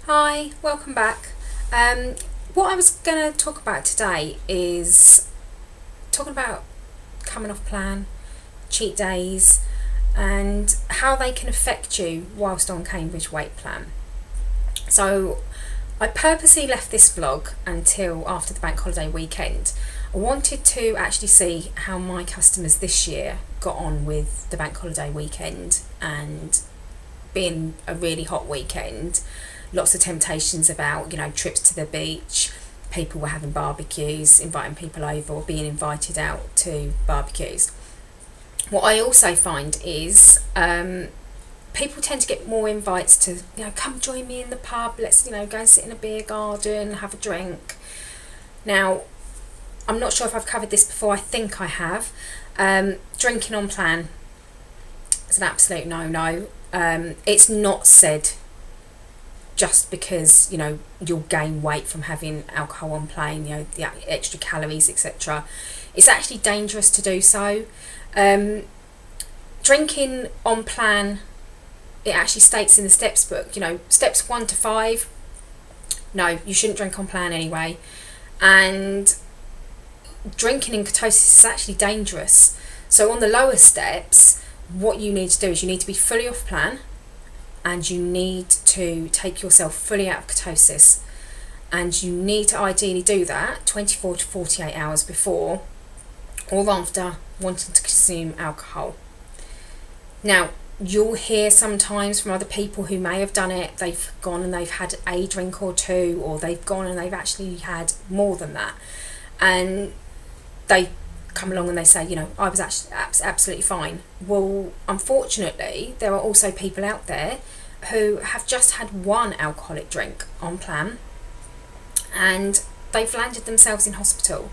Hi, welcome back. What I was going to talk about today is talking about coming off plan, cheat days, and how they can affect you whilst on Cambridge Weight Plan. So, I purposely left this vlog until after the bank holiday weekend. I wanted to actually see how my customers this year got on with the bank holiday weekend, and being a really hot weekend, lots of temptations about, trips to the beach. People were having barbecues, inviting people over or being invited out to barbecues. What I also find is people tend to get more invites to, come join me in the pub, let's, go and sit in a beer garden, have a drink. Now, I'm not sure if I've covered this before, I think I have. Drinking on plan is an absolute no-no. It's not said just because you'll gain weight from having alcohol on plane, the extra calories, etc. It's actually dangerous to do so. Drinking on plan, it actually states in the steps book, steps 1 to 5, no, you shouldn't drink on plan anyway. And drinking in ketosis is actually dangerous. So on the lower steps, what you need to do is you need to be fully off plan, and you need to take yourself fully out of ketosis, and you need to ideally do that 24 to 48 hours before or after wanting to consume alcohol. Now, you'll hear sometimes from other people who may have done it, they've gone and they've had a drink or two, or they've gone and they've actually had more than that, and they come along and they say, I was actually absolutely fine. Well, unfortunately, there are also people out there who have just had one alcoholic drink on plan and they've landed themselves in hospital.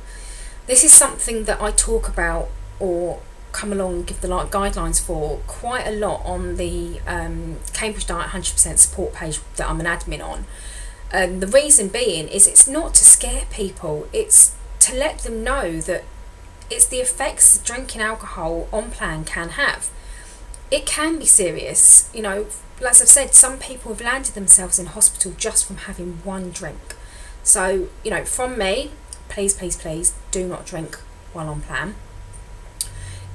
This is something that I talk about or come along and give the guidelines for quite a lot on the Cambridge Diet 100% support page that I'm an admin on. The reason being is it's not to scare people, it's to let them know that it's the effects drinking alcohol on plan can have. It can be serious, as I've said, some people have landed themselves in hospital just from having one drink. So, from me, please, please, please do not drink while on plan.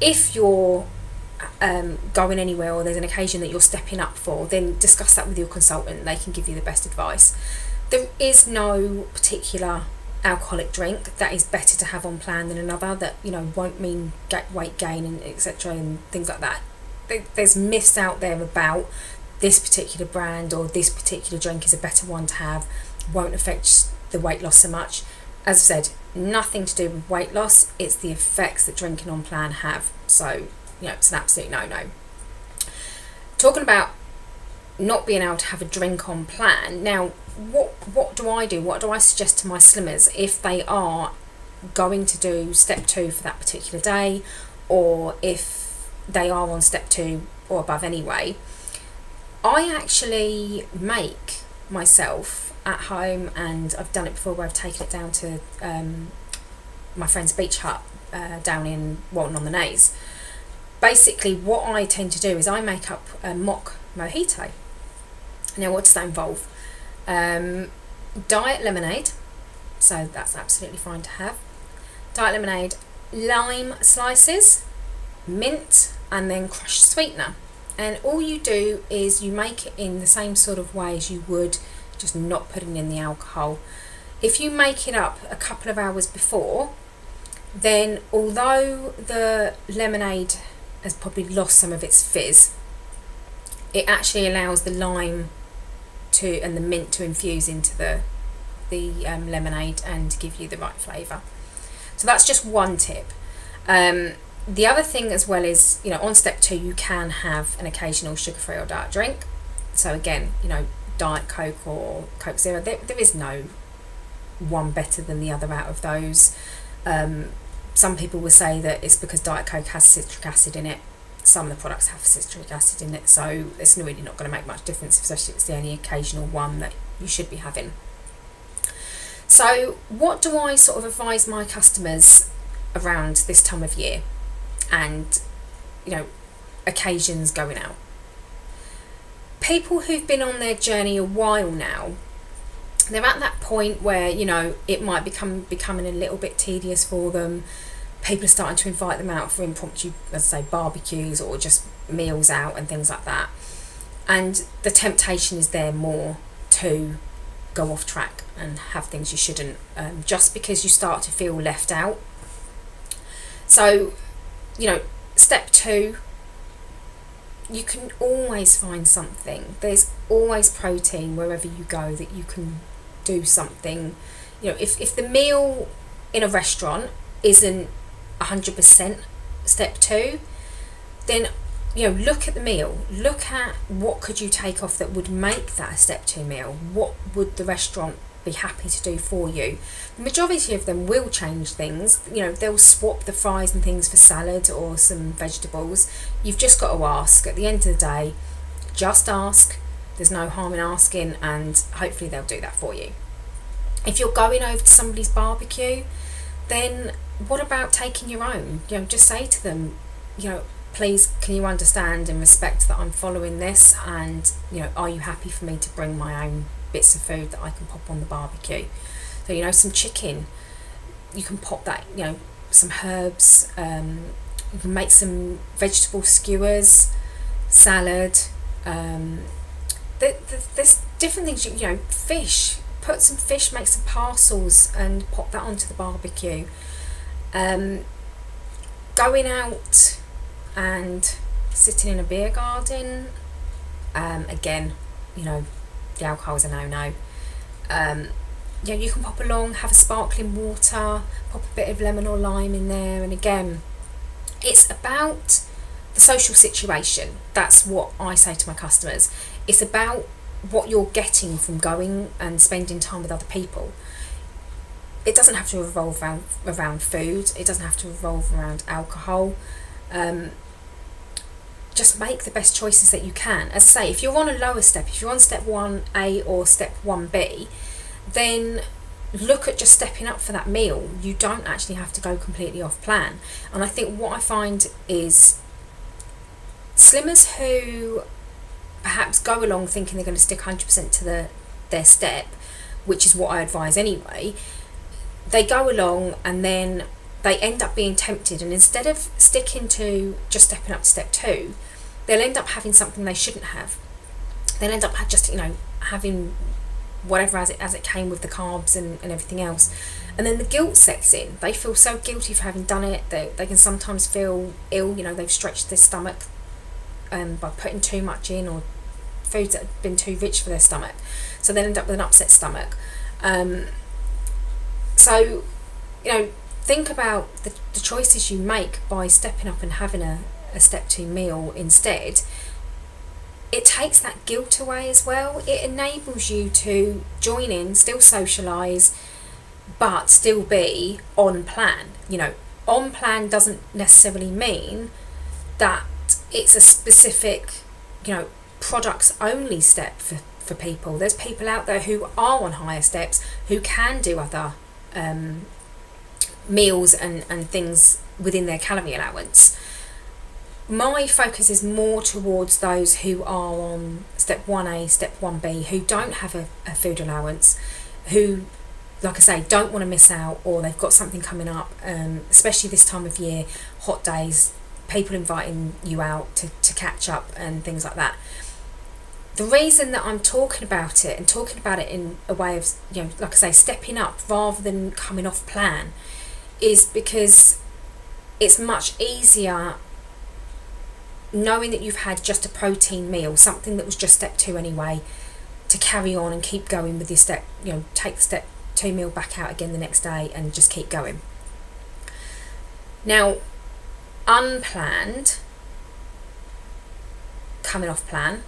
If you're going anywhere or there's an occasion that you're stepping up for, then discuss that with your consultant. They can give you the best advice. There is no particular alcoholic drink that is better to have on plan than another that won't mean weight gain and etc. and things like that. There's myths out there about this particular brand or this particular drink is a better one to have, won't affect the weight loss so much. As I said, nothing to do with weight loss, it's the effects that drinking on plan have. So it's an absolute no-no. Talking about not being able to have a drink on plan, now what do I do? What do I suggest to my slimmers if they are going to do step 2 for that particular day, or if they are on step 2 or above anyway? I actually make myself at home, and I've done it before where I've taken it down to my friend's beach hut down in Walton-on-the-Naze. Basically what I tend to do is I make up a mock mojito. Now what does that involve? Diet lemonade, so that's absolutely fine to have. Diet lemonade, lime slices, mint, and then crushed sweetener. And all you do is you make it in the same sort of way as you would, just not putting in the alcohol. If you make it up a couple of hours before, then although the lemonade has probably lost some of its fizz, it actually allows the lime and the mint to infuse into the lemonade and give you the right flavour. So that's just one tip. The other thing as well is, on step 2 you can have an occasional sugar-free or diet drink. So again, Diet Coke or Coke Zero, there is no one better than the other out of those. Some people will say that it's because Diet Coke has citric acid in it. Some of the products have citric acid in it, so it's really not going to make much difference, especially if it's the only occasional one that you should be having. So what do I sort of advise my customers around this time of year and occasions going out? people who've been on their journey a while now, they're at that point where, you know, it might becoming a little bit tedious for them. People are starting to invite them out for impromptu, as I say, barbecues or just meals out and things like that. And the temptation is there more to go off track and have things you shouldn't, just because you start to feel left out. So, you know, step 2, you can always find something. There's always protein wherever you go that you can do something. You know, if the meal in a restaurant isn't 100% step 2, then, you know, look at the meal. Look at what could you take off that would make that a step 2 meal. What would the restaurant be happy to do for you? The majority of them will change things. You know, they'll swap the fries and things for salad or some vegetables. You've just got to ask. At the end of the day, just ask. There's no harm in asking, and hopefully they'll do that for you. If you're going over to somebody's barbecue, then what about taking your own? You know, just say to them, you know, please, can you understand and respect that I'm following this, and, you know, are you happy for me to bring my own bits of food that I can pop on the barbecue? So, you know, some chicken, you can pop that, you know, some herbs, you can make some vegetable skewers, salad, there's different things, you know, fish, put some fish, make some parcels and pop that onto the barbecue. Going out and sitting in a beer garden, again, you know, the alcohol's a no-no. Yeah, you can pop along, have a sparkling water, pop a bit of lemon or lime in there, and again, it's about the social situation. That's what I say to my customers. It's about what you're getting from going and spending time with other people. It doesn't have to revolve around food. It doesn't have to revolve around alcohol. Just make the best choices that you can. As I say, if you're on a lower step, if you're on step 1A or step 1B, then look at just stepping up for that meal. You don't actually have to go completely off plan. And I think what I find is slimmers who perhaps go along thinking they're going to stick 100% to their step, which is what I advise anyway, they go along and then they end up being tempted, and instead of sticking to just stepping up to step 2, they'll end up having something they shouldn't have. They'll end up just, you know, having whatever as it came with the carbs and everything else. And then the guilt sets in. They feel so guilty for having done it. They can sometimes feel ill, you know, they've stretched their stomach by putting too much in, or foods that have been too rich for their stomach. So they'll end up with an upset stomach. So, you know, think about the choices you make by stepping up and having a step 2 meal instead. It takes that guilt away as well. It enables you to join in, still socialise, but still be on plan. You know, on plan doesn't necessarily mean that it's a specific, you know, products only step for people. There's people out there who are on higher steps who can do other meals and things within their calorie allowance. My focus is more towards those who are on step 1A, step 1B, who don't have a food allowance, who, like I say, don't want to miss out, or they've got something coming up, especially this time of year, hot days, people inviting you out to catch up and things like that. The reason that I'm talking about it, and talking about it in a way of, you know, like I say, stepping up rather than coming off plan, is because it's much easier knowing that you've had just a protein meal, something that was just step 2 anyway, to carry on and keep going with your step, you know, take the step 2 meal back out again the next day and just keep going. Now, unplanned, coming off plan,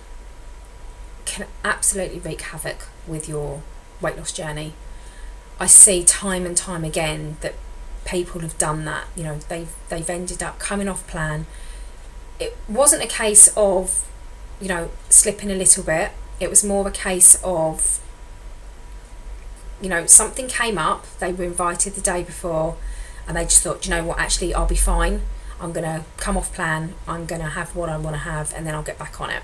can absolutely wreak havoc with your weight loss journey. I see time and time again that people have done that. You know, they've ended up coming off plan. It wasn't a case of, you know, slipping a little bit. It was more a case of, you know, something came up, they were invited the day before, and they just thought, you know what, actually I'll be fine, I'm going to come off plan, I'm going to have what I want to have, and then I'll get back on it.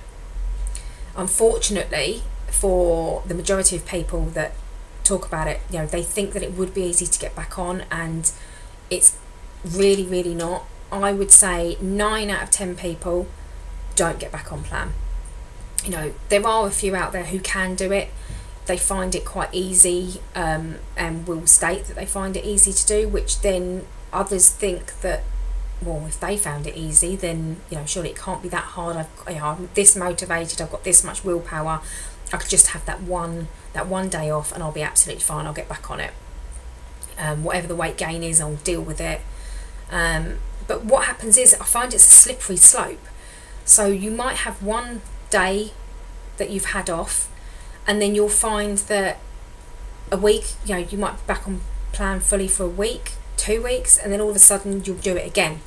Unfortunately, for the majority of people that talk about it, they think that it would be easy to get back on, and it's really, really not. I would say 9 out of 10 people don't get back on plan. There are a few out there who can do it. They find it quite easy, and will state that they find it easy to do, which then others think that, well, if they found it easy, then surely it can't be that hard. I'm this motivated, I've got this much willpower, I could just have that one day off and I'll be absolutely fine, I'll get back on it. Whatever the weight gain is, I'll deal with it. But what happens is, I find it's a slippery slope. So you might have one day that you've had off, and then you'll find that a week, you might be back on plan fully for a week, 2 weeks, and then all of a sudden you'll do it again.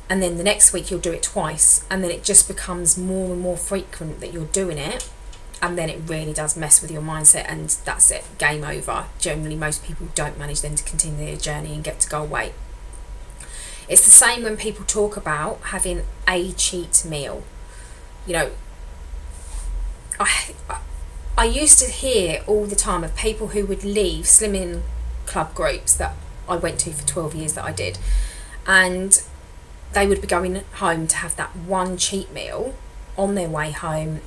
And then the next week you'll do it twice, and then it just becomes more and more frequent that you're doing it, and then it really does mess with your mindset, and that's it, game over. Generally, most people don't manage then to continue their journey and get to goal weight. It's the same when people talk about having a cheat meal. I used to hear all the time of people who would leave slimming club groups that I went to for 12 years that I did, and they would be going home to have that one cheat meal on their way home,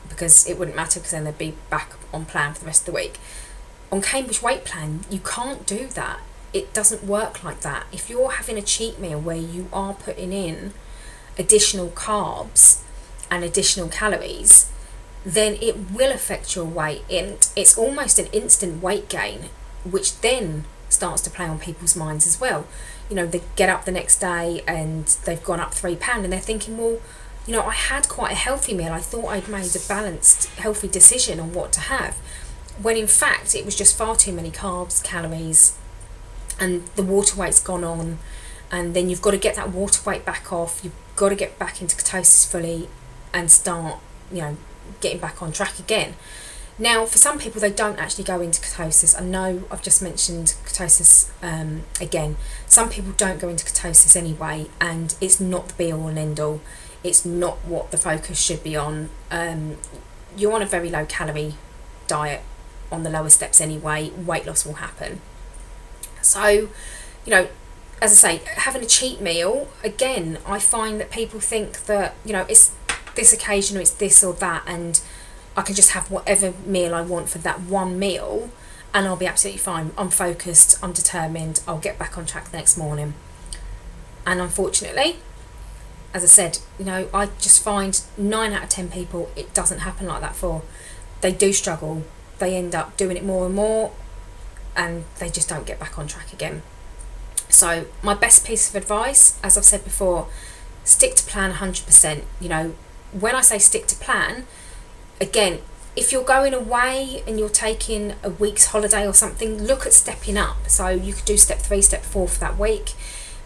because it wouldn't matter, because then they'd be back on plan for the rest of the week. On Cambridge Weight Plan, you can't do that. It doesn't work like that. If you're having a cheat meal where you are putting in additional carbs and additional calories, then it will affect your weight, and it's almost an instant weight gain, which then starts to play on people's minds as well. They get up the next day and they've gone up £3, and they're thinking, well, I had quite a healthy meal, I thought I'd made a balanced, healthy decision on what to have, when in fact it was just far too many carbs, calories, and the water weight's gone on, and then you've got to get that water weight back off, you've got to get back into ketosis fully and start getting back on track again. Now, for some people, they don't actually go into ketosis. I know I've just mentioned ketosis again. Some people don't go into ketosis anyway, and it's not the be all and end all. It's not what the focus should be on. You're on a very low calorie diet on the lower steps anyway, weight loss will happen. So, as I say, having a cheat meal, again, I find that people think that, it's this occasion or it's this or that, and I can just have whatever meal I want for that one meal and I'll be absolutely fine. I'm focused, I'm determined, I'll get back on track the next morning. And unfortunately, as I said, I just find 9 out of 10 people, it doesn't happen like that for. They do struggle. They end up doing it more and more, and they just don't get back on track again. So my best piece of advice, as I've said before, stick to plan 100%. When I say stick to plan, again, if you're going away and you're taking a week's holiday or something, look at stepping up. So you could do step 3, step 4 for that week.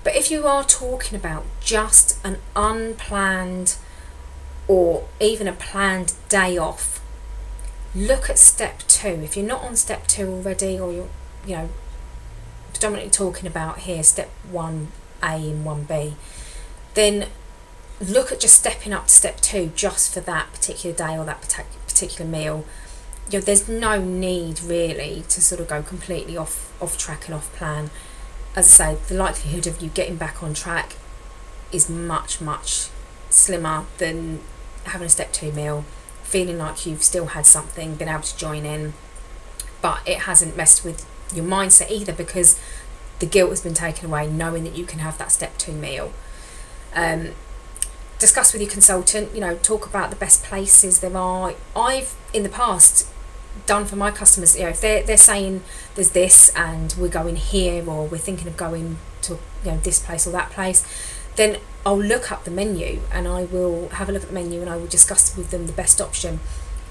But if you are talking about just an unplanned or even a planned day off, look at step 2. If you're not on step 2 already, or you're predominantly talking about here step 1A and 1B, then look at just stepping up to step 2 just for that particular day or that particular meal. There's no need really to sort of go completely off track and off plan. As I say, the likelihood of you getting back on track is much, much slimmer than having a step 2 meal, feeling like you've still had something, been able to join in, but it hasn't messed with your mindset either, because the guilt has been taken away knowing that you can have that step 2 meal. Discuss with your consultant, talk about the best places there are. I've in the past done for my customers, if they're saying there's this and we're going here, or we're thinking of going to this place or that place, then I'll look up the menu and I will have a look at the menu and I will discuss with them the best option.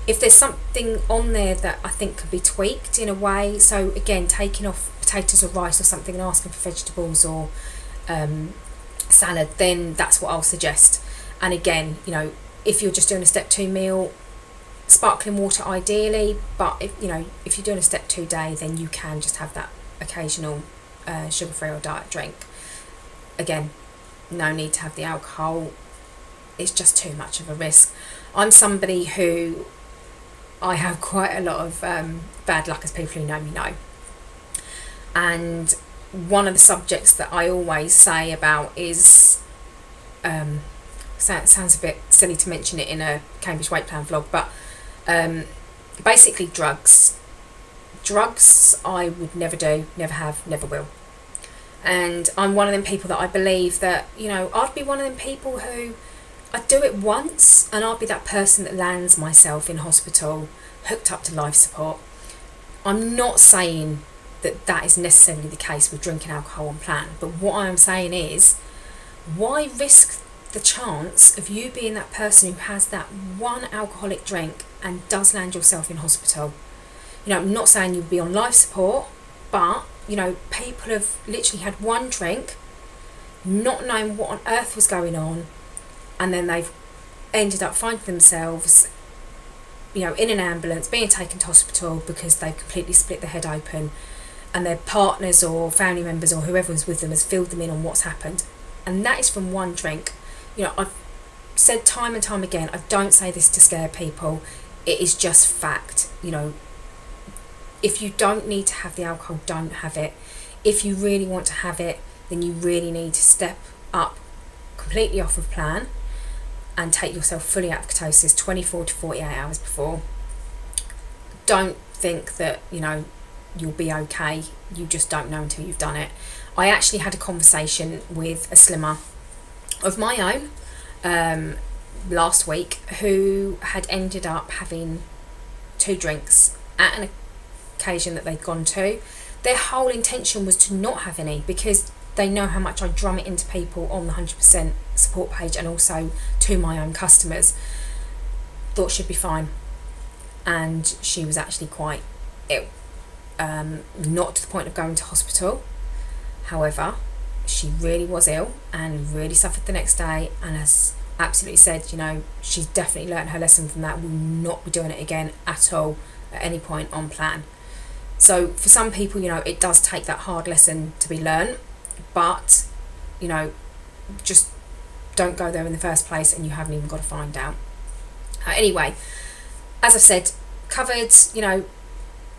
If there's something on there that I think could be tweaked in a way, so again, taking off potatoes or rice or something and asking for vegetables or salad, then that's what I'll suggest. And again, if you're just doing a step 2 meal, sparkling water ideally, but if you're doing a step 2 day, then you can just have that occasional sugar-free or diet drink. Again, no need to have the alcohol. It's just too much of a risk. I'm somebody who, I have quite a lot of bad luck, as people who know me know. And one of the subjects that I always say about is, so it sounds a bit silly to mention it in a Cambridge Weight Plan vlog, but basically drugs. Drugs I would never do, never have, never will. And I'm one of them people that I believe that, I'd be one of them people who, I'd do it once and I'd be that person that lands myself in hospital, hooked up to life support. I'm not saying that that is necessarily the case with drinking alcohol on plan, but what I'm saying is, why risk the chance of you being that person who has that one alcoholic drink and does land yourself in hospital? I'm not saying you'd be on life support, but people have literally had one drink, not knowing what on earth was going on, and then they've ended up finding themselves in an ambulance, being taken to hospital because they've completely split their head open, and their partners or family members or whoever was with them has filled them in on what's happened. And that is from one drink. I've said time and time again, I don't say this to scare people, it is just fact. If you don't need to have the alcohol, don't have it. If you really want to have it, then you really need to step up completely off of plan and take yourself fully out of ketosis 24 to 48 hours before. Don't think that, you'll be okay. You just don't know until you've done it. I actually had a conversation with a slimmer of my own last week who had ended up having 2 drinks at an occasion that they'd gone to. Their whole intention was to not have any because they know how much I drum it into people on the 100% support page and also to my own customers. Thought she'd be fine, and she was actually quite ill. Not to the point of going to hospital. However, she really was ill and really suffered the next day, and has absolutely said, she's definitely learned her lesson from that, will not be doing it again at all at any point on plan. So for some people, it does take that hard lesson to be learned, but, just don't go there in the first place and you haven't even got to find out. Anyway, as I've said, covered,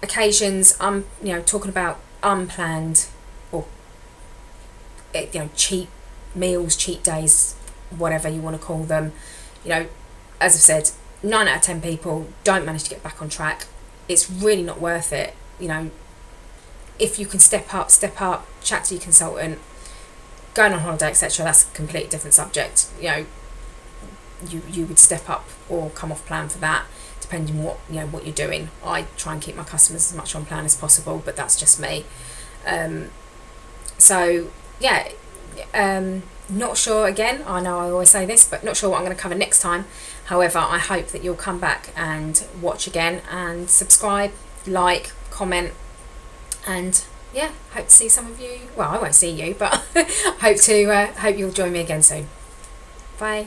occasions, talking about unplanned or, cheat meals, cheat days, whatever you want to call them. As I've said, 9 out of 10 people don't manage to get back on track. It's really not worth it. If you can step up, chat to your consultant, going on holiday, etc. That's a completely different subject. You would step up or come off plan for that, depending what what you're doing. I try and keep my customers as much on plan as possible, but that's just me. Not sure, again, I know I always say this, but not sure what I'm going to cover next time. However, I hope that you'll come back and watch again and subscribe, like, comment, and hope to see some of you. Well, I won't see you, but hope you'll join me again soon. Bye.